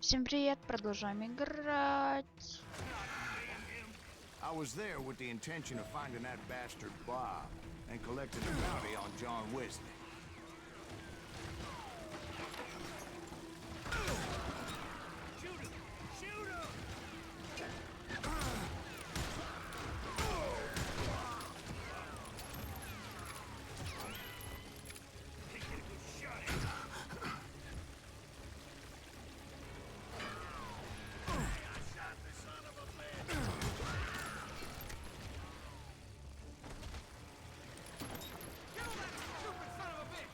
Всем привет, продолжаем играть. I was there with the intention of finding that bastard Bob and collecting a bounty on John Wesley. Shoot him! Shoot him! Take a good shot at him. I shot the son of a bitch! Kill that stupid son of a bitch!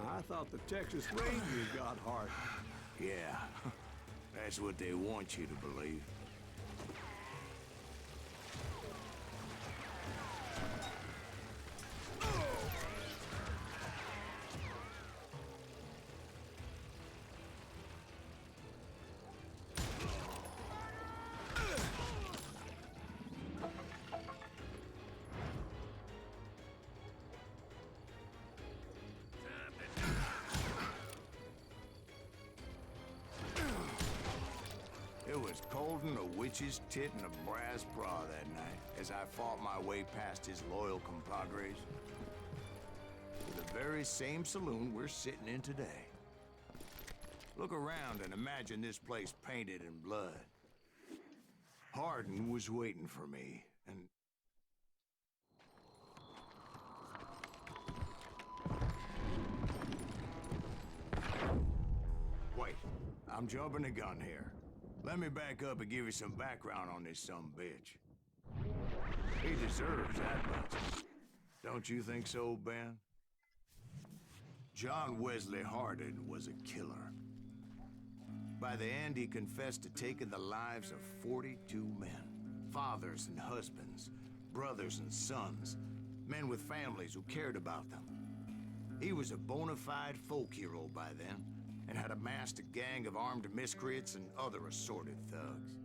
I thought the Texas Rangers got heart. Yeah, that's what they want you to believe. It was cold in a witch's tit and a brass bra that night as I fought my way past his loyal compadres to the very same saloon we're sitting in today. Look around and imagine this place painted in blood. Hardin was waiting for me, and wait, I'm jumping the gun here. Let me back up and give you some background on this sumbitch. He deserves that much. Don't you think so, Ben? John Wesley Hardin was a killer. By the end, he confessed to taking the lives of 42 men. Fathers and husbands, brothers and sons, men with families who cared about them. He was a bona fide folk hero by then, and had amassed a gang of armed miscreants and other assorted thugs.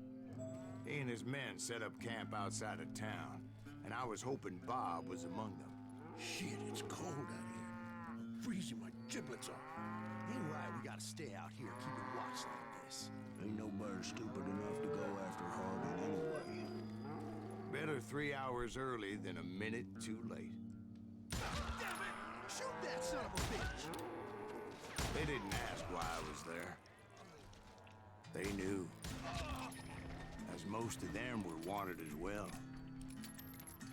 He and his men set up camp outside of town, and I was hoping Bob was among them. Shit, it's cold out here. I'm freezing my giblets off. Ain't right, we gotta stay out here keeping watch like this. Ain't nobody stupid enough to go after Hardin anyway. Better 3 hours early than a minute too late. Damn it! Shoot that son of a bitch! They didn't ask why I was there. They knew. As most of them were wanted as well.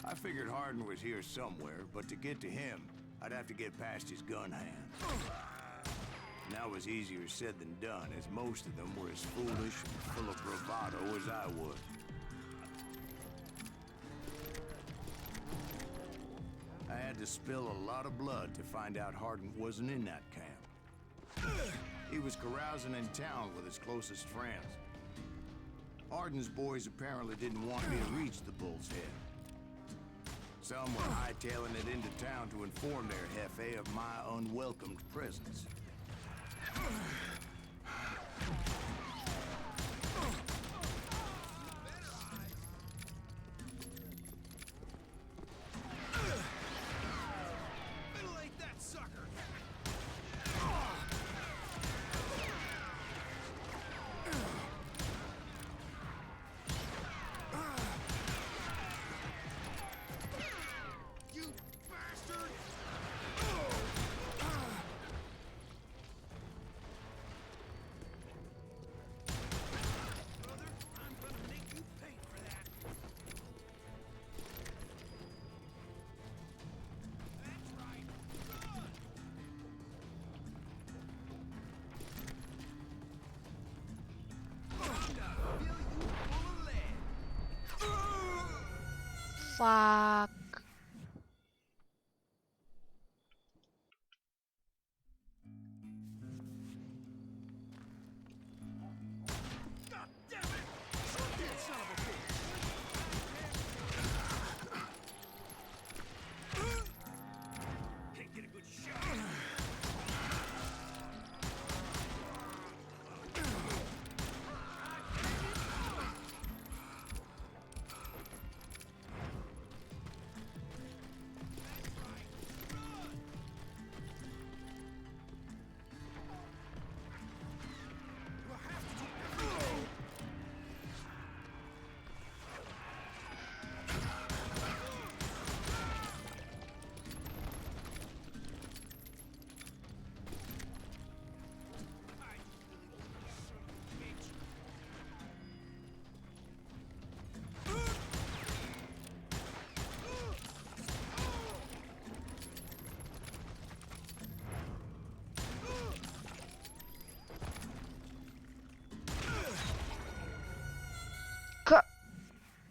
I figured Hardin was here somewhere, but to get to him, I'd have to get past his gun hand. And that was easier said than done, as most of them were as foolish and full of bravado as I was. I had to spill a lot of blood to find out Hardin wasn't in that camp. He was carousing in town with his closest friends. Hardin's boys apparently didn't want me to reach the Bull's Head. Some were hightailing it into town to inform their jefe of my unwelcomed presence. Mutilate that sucker! You bastard! Brother, I'm gonna make you pay for that. That's right. Run! Fill you full of lead. Fuck. God damn it! Shoot that son of a bitch! Can't get a good shot.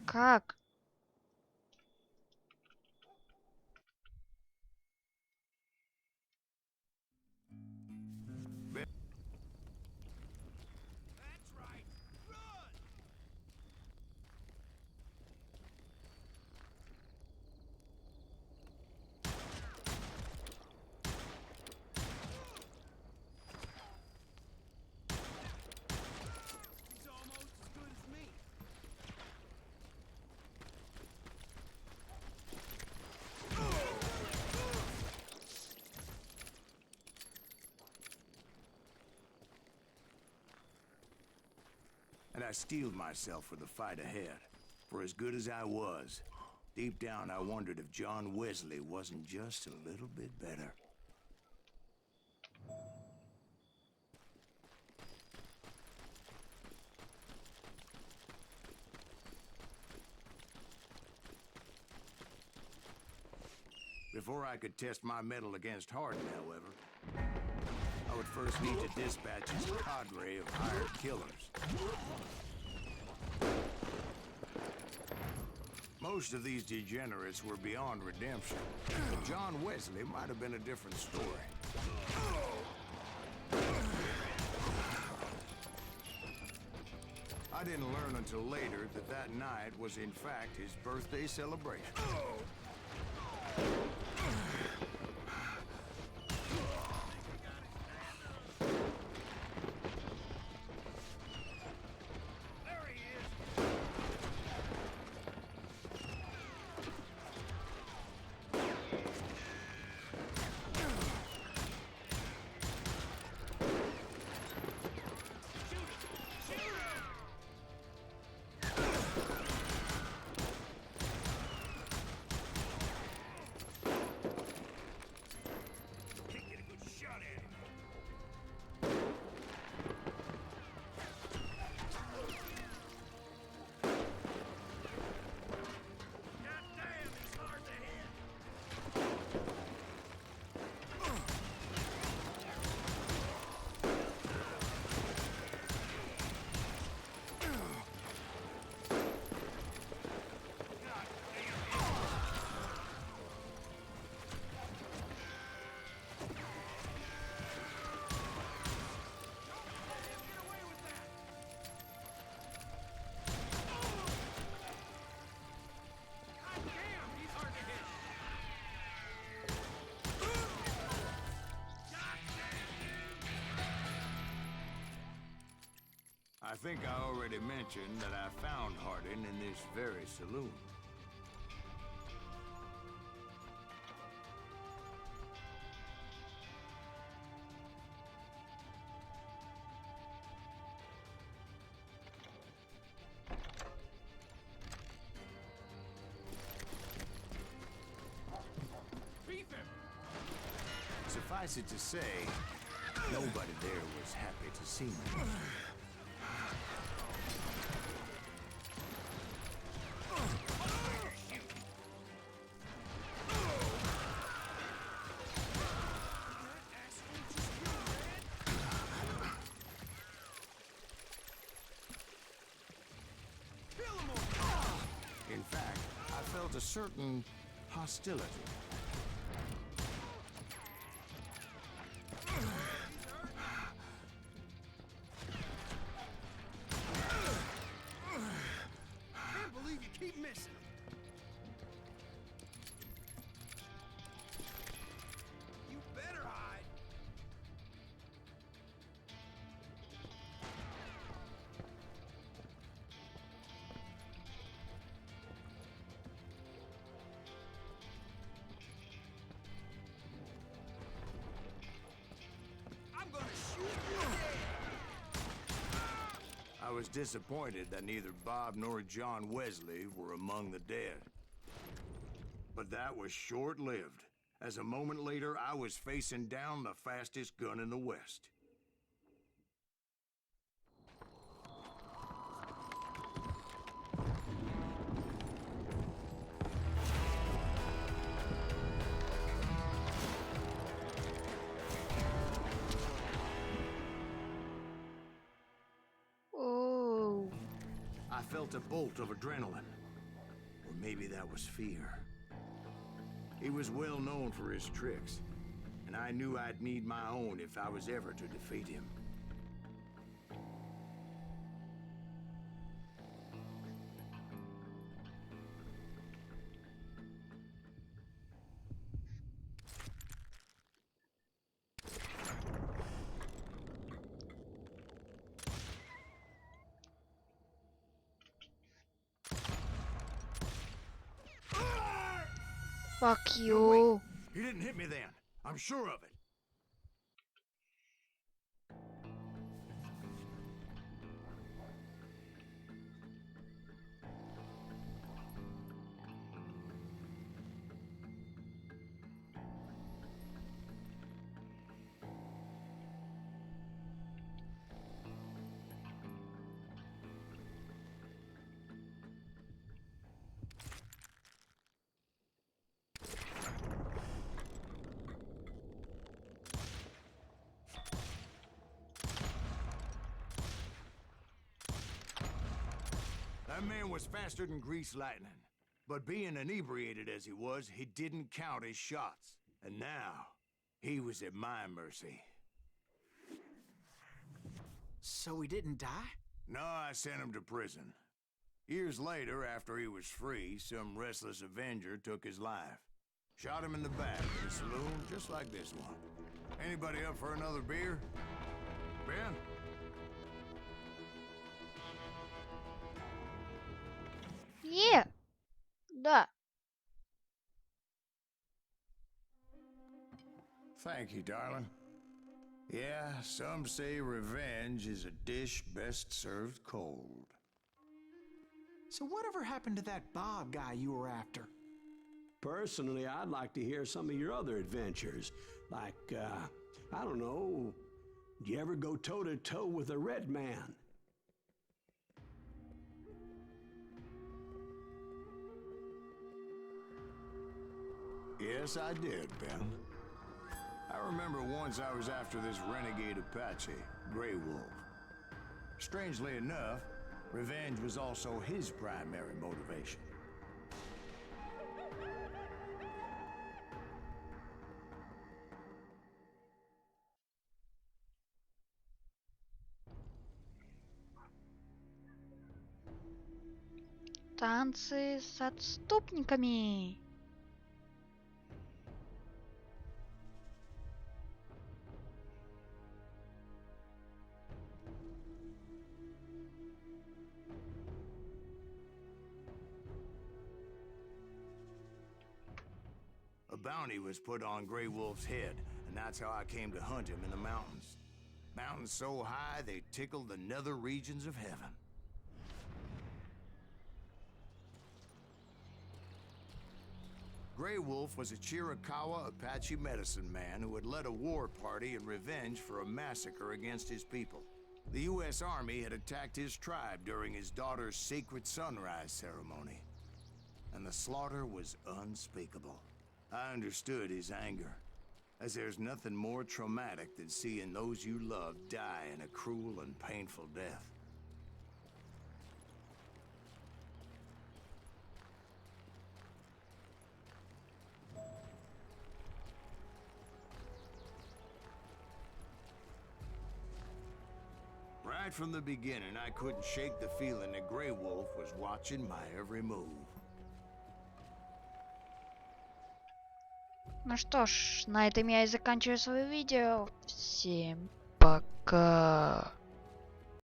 Как? And I steeled myself for the fight ahead. For as good as I was, deep down I wondered if John Wesley wasn't just a little bit better. Before I could test my mettle against Hardin, however, I would first need to dispatch his cadre of hired killers. Most of these degenerates were beyond redemption, but John Wesley might have been a different story. I didn't learn until later that that night was in fact his birthday celebration. I think I already mentioned that I found Hardin in this very saloon. Suffice it to say, nobody there was happy to see me. In fact, I felt a certain hostility. Can't believe you keep missing him. You better hide. I'm gonna shoot you dead. I was disappointed that neither Bob nor John Wesley were among the dead. But that was short-lived, as a moment later I was facing down the fastest gun in the West. Oh. I felt a bolt of adrenaline, Or maybe that was fear. He was well known for his tricks, and I knew I'd need my own if I was ever to defeat him. Fuck you. He didn't hit me then. I'm sure of it. That man was faster than greased lightning. But being inebriated as he was, he didn't count his shots. And now, he was at my mercy. So he didn't die? No, I sent him to prison. Years later, after he was free, some restless avenger took his life. Shot him in the back in a saloon just like this one. Anybody up for another beer? Ben? Yeah. Да. Thank you, darling. Yeah, some say revenge is a dish best served cold. So whatever happened to that Bob guy you were after? Personally, I'd like to hear some of your other adventures. Like, I don't know, did you ever go toe-to-toe with a red man? Yes, I did, Ben. I remember once I was after this renegade Apache, Grey Wolf. Strangely enough, revenge was also his primary motivation. Танцы с отступниками. A bounty was put on Grey Wolf's head, and that's how I came to hunt him in the mountains. Mountains so high they tickled the nether regions of heaven. Grey Wolf was a Chiricahua Apache medicine man who had led a war party in revenge for a massacre against his people. The U.S. Army had attacked his tribe during his daughter's sacred sunrise ceremony, and the slaughter was unspeakable. I understood his anger, as there's nothing more traumatic than seeing those you love die in a cruel and painful death. Right from the beginning, I couldn't shake the feeling that Grey Wolf was watching my every move. Ну что ж, на этом я и заканчиваю свое видео. Всем пока.